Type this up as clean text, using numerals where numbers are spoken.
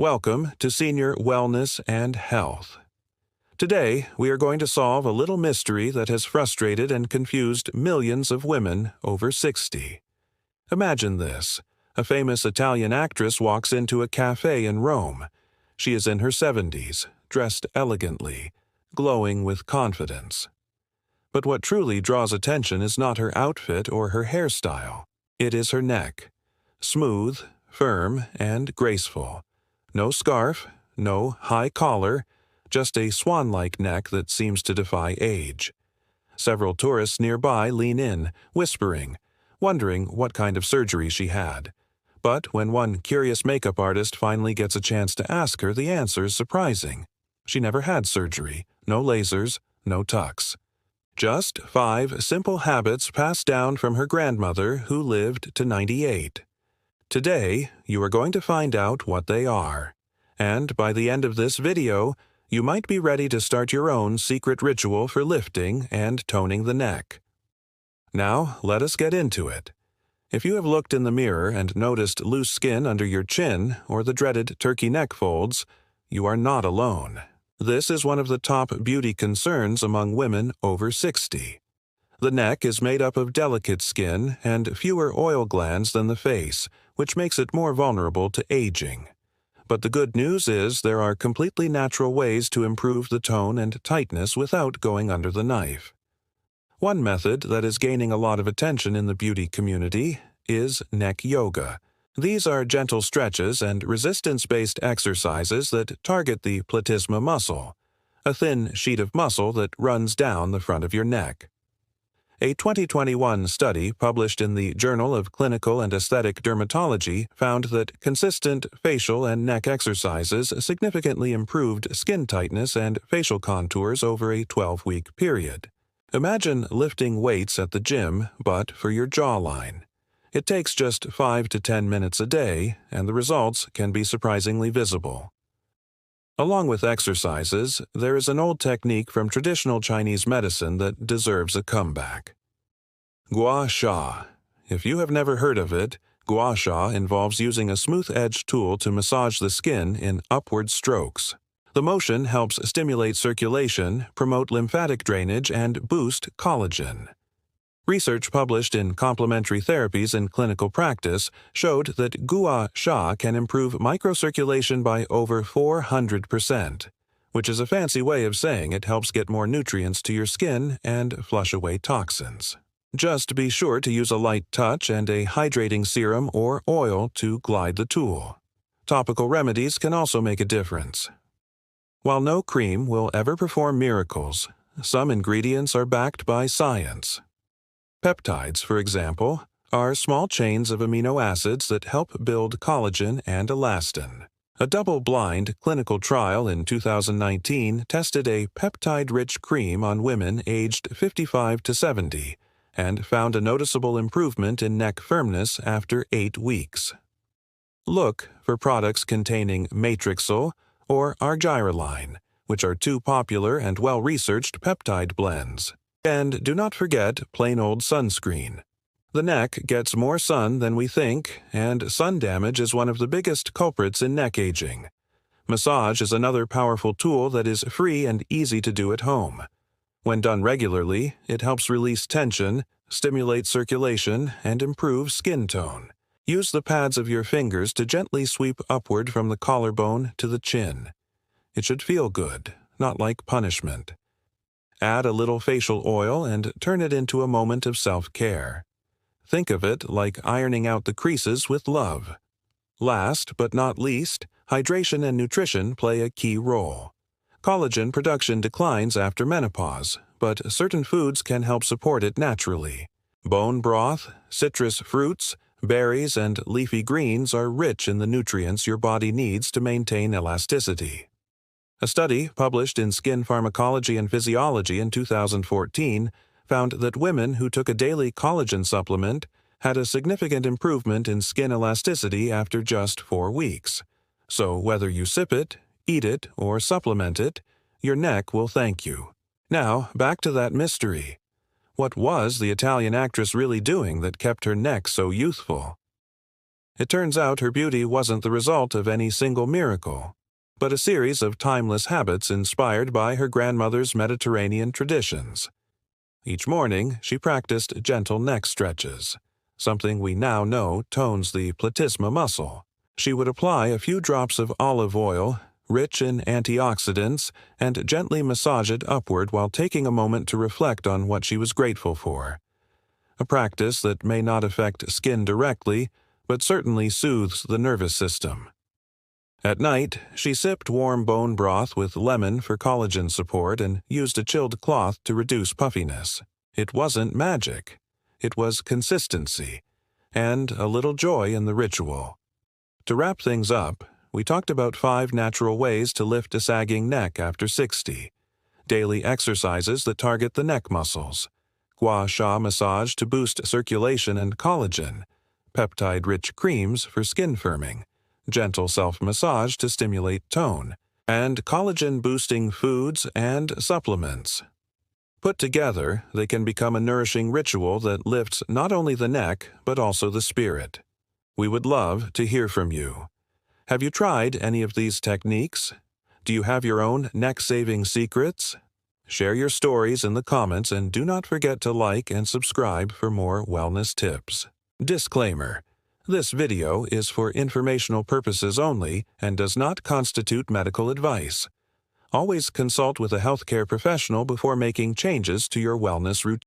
Welcome to Senior Wellness and Health. Today, we are going to solve a little mystery that has frustrated and confused millions of women over 60. Imagine this. A famous Italian actress walks into a cafe in Rome. She is in her 70s, dressed elegantly, glowing with confidence. But what truly draws attention is not her outfit or her hairstyle. It is her neck. Smooth, firm, and graceful. No scarf, no high collar, just a swan-like neck that seems to defy age. Several tourists nearby lean in, whispering, wondering what kind of surgery she had. But when one curious makeup artist finally gets a chance to ask her, the answer is surprising. She never had surgery, no lasers, no tucks. Just 5 simple habits passed down from her grandmother who lived to 98. Today, you are going to find out what they are. And by the end of this video, you might be ready to start your own secret ritual for lifting and toning the neck. Now, let us get into it. If you have looked in the mirror and noticed loose skin under your chin or the dreaded turkey neck folds, you are not alone. This is one of the top beauty concerns among women over 60. The neck is made up of delicate skin and fewer oil glands than the face, which makes it more vulnerable to aging. But the good news is there are completely natural ways to improve the tone and tightness without going under the knife. One method that is gaining a lot of attention in the beauty community is neck yoga. These are gentle stretches and resistance-based exercises that target the platysma muscle, a thin sheet of muscle that runs down the front of your neck. A 2021 study published in the Journal of Clinical and Aesthetic Dermatology found that consistent facial and neck exercises significantly improved skin tightness and facial contours over a 12-week period. Imagine lifting weights at the gym, but for your jawline. It takes just 5 to 10 minutes a day, and the results can be surprisingly visible. Along with exercises, there is an old technique from traditional Chinese medicine that deserves a comeback. Gua Sha. If you have never heard of it, Gua Sha involves using a smooth-edged tool to massage the skin in upward strokes. The motion helps stimulate circulation, promote lymphatic drainage, and boost collagen. Research published in Complementary Therapies in Clinical Practice showed that Gua Sha can improve microcirculation by over 400%, which is a fancy way of saying it helps get more nutrients to your skin and flush away toxins. Just be sure to use a light touch and a hydrating serum or oil to glide the tool. Topical remedies can also make a difference. While no cream will ever perform miracles, some ingredients are backed by science. Peptides, for example, are small chains of amino acids that help build collagen and elastin. A double-blind clinical trial in 2019 tested a peptide-rich cream on women aged 55 to 70 and found a noticeable improvement in neck firmness after 8 weeks. Look for products containing matrixyl or argyroline, which are two popular and well-researched peptide blends. And do not forget plain old sunscreen. The neck gets more sun than we think, and sun damage is one of the biggest culprits in neck aging. Massage is another powerful tool that is free and easy to do at home. When done regularly, it helps release tension, stimulate circulation, and improve skin tone. Use the pads of your fingers to gently sweep upward from the collarbone to the chin. It should feel good, not like punishment. Add a little facial oil and turn it into a moment of self-care. Think of it like ironing out the creases with love. Last but not least, hydration and nutrition play a key role. Collagen production declines after menopause, but certain foods can help support it naturally. Bone broth, citrus fruits, berries, and leafy greens are rich in the nutrients your body needs to maintain elasticity. A study published in Skin Pharmacology and Physiology in 2014 found that women who took a daily collagen supplement had a significant improvement in skin elasticity after just 4 weeks. So whether you sip it, eat it, or supplement it, your neck will thank you. Now, back to that mystery. What was the Italian actress really doing that kept her neck so youthful? It turns out her beauty wasn't the result of any single miracle, but a series of timeless habits inspired by her grandmother's Mediterranean traditions. Each morning, she practiced gentle neck stretches, something we now know tones the platysma muscle. She would apply a few drops of olive oil, rich in antioxidants, and gently massage it upward while taking a moment to reflect on what she was grateful for. A practice that may not affect skin directly, but certainly soothes the nervous system. At night, she sipped warm bone broth with lemon for collagen support and used a chilled cloth to reduce puffiness. It wasn't magic. It was consistency, and a little joy in the ritual. To wrap things up, we talked about 5 natural ways to lift a sagging neck after 60, daily exercises that target the neck muscles, gua sha massage to boost circulation and collagen, peptide-rich creams for skin firming, gentle self-massage to stimulate tone, and collagen-boosting foods and supplements. Put together, they can become a nourishing ritual that lifts not only the neck, but also the spirit. We would love to hear from you. Have you tried any of these techniques? Do you have your own neck-saving secrets? Share your stories in the comments and do not forget to like and subscribe for more wellness tips. Disclaimer: this video is for informational purposes only and does not constitute medical advice. Always consult with a healthcare professional before making changes to your wellness routine.